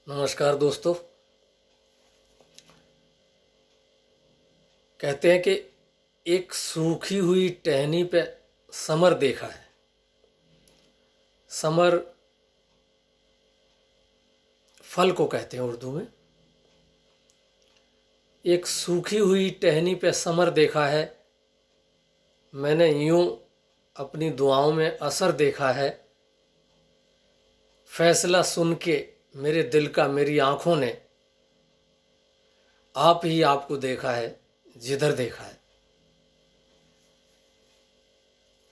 नमस्कार दोस्तों। कहते हैं कि एक सूखी हुई टहनी पे समर देखा है। समर फल को कहते हैं उर्दू में। एक सूखी हुई टहनी पे समर देखा है, मैंने यूं अपनी दुआओं में असर देखा है। फैसला सुन के मेरे दिल का मेरी आंखों ने आप ही आपको देखा है जिधर देखा है।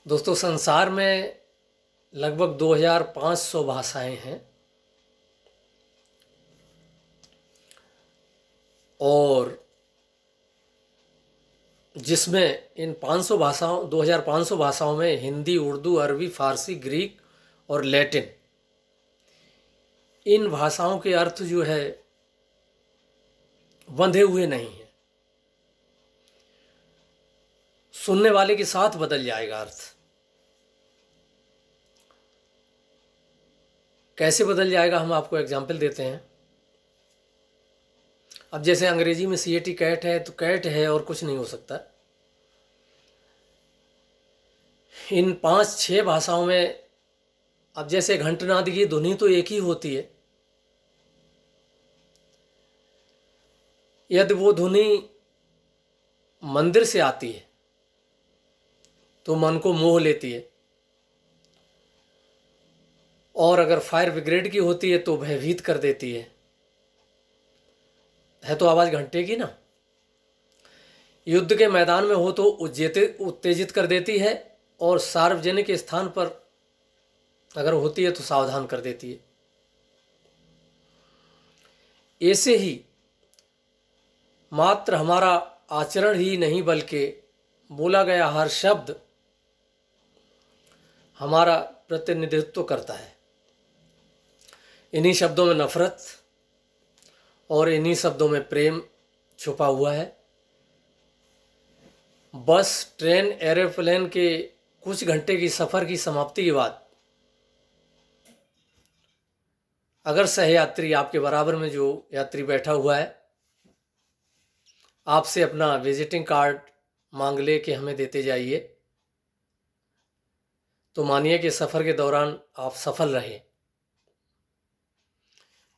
दोस्तों, संसार में लगभग 2500 भाषाएं हैं और जिसमें इन 2500 भाषाओं में हिंदी, उर्दू, अरबी, फारसी, ग्रीक और लैटिन, इन भाषाओं के अर्थ जो है बंधे हुए नहीं हैं। सुनने वाले के साथ बदल जाएगा अर्थ। कैसे बदल जाएगा, हम आपको एग्जाम्पल देते हैं। अब जैसे अंग्रेजी में CAT कैट है तो कैट है और कुछ नहीं हो सकता। इन 5-6 भाषाओं में अब जैसे घंटनाद की ध्वनि तो एक ही होती है। यदि वो ध्वनि मंदिर से आती है तो मन को मोह लेती है, और अगर फायर ब्रिगेड की होती है तो भयभीत कर देती है तो आवाज़ घंटे की ना। युद्ध के मैदान में हो तो उत्तेजित कर देती है, और सार्वजनिक स्थान पर अगर होती है तो सावधान कर देती है। ऐसे ही मात्र हमारा आचरण ही नहीं बल्कि बोला गया हर शब्द हमारा प्रतिनिधित्व करता है। इन्हीं शब्दों में नफरत और इन्हीं शब्दों में प्रेम छुपा हुआ है। बस, ट्रेन, एरोप्लेन के कुछ घंटे की सफ़र की समाप्ति के बाद अगर सहयात्री आपके बराबर में जो यात्री बैठा हुआ है आपसे अपना विजिटिंग कार्ड मांग ले कि हमें देते जाइए, तो मानिए कि सफ़र के दौरान आप सफल रहे।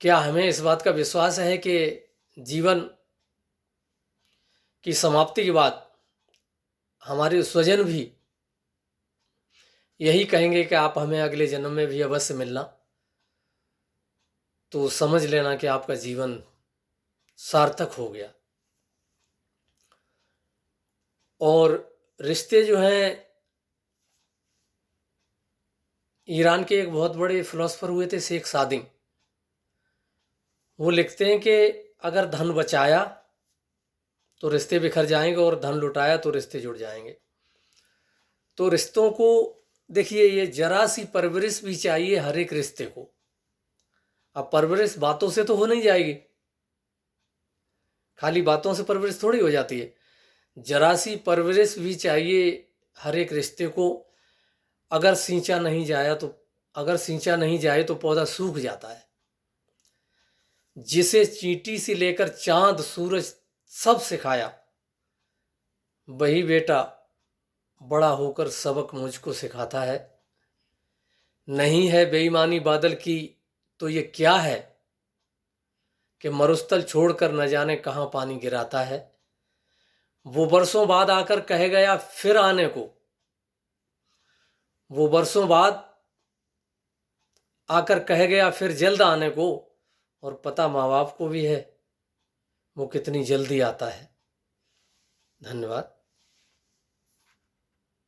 क्या हमें इस बात का विश्वास है कि जीवन की समाप्ति के बाद हमारे स्वजन भी यही कहेंगे कि आप हमें अगले जन्म में भी अवश्य मिलना? तो समझ लेना कि आपका जीवन सार्थक हो गया। और रिश्ते जो हैं, ईरान के एक बहुत बड़े फिलोसफर हुए थे शेख सादी, वो लिखते हैं कि अगर धन बचाया तो रिश्ते बिखर जाएंगे और धन लुटाया तो रिश्ते जुड़ जाएंगे। तो रिश्तों को देखिए, ये जरा सी परवरिश भी चाहिए हर एक रिश्ते को। अब परवरिश बातों से तो हो नहीं जाएगी, खाली बातों से परवरिश थोड़ी हो जाती है। जरा सी परवरिश भी चाहिए हर एक रिश्ते को। अगर सींचा नहीं जाए तो पौधा सूख जाता है। जिसे चींटी से लेकर चांद सूरज सब सिखाया, वही बेटा बड़ा होकर सबक मुझको सिखाता है। नहीं है बेईमानी बादल की तो ये क्या है कि मरुस्थल छोड़कर न जाने कहाँ पानी गिराता है। वो बरसों बाद आकर कह गया फिर आने को, वो बरसों बाद आकर कह गया फिर जल्द आने को। और पता माँ बाप को भी है वो कितनी जल्दी आता है। धन्यवाद।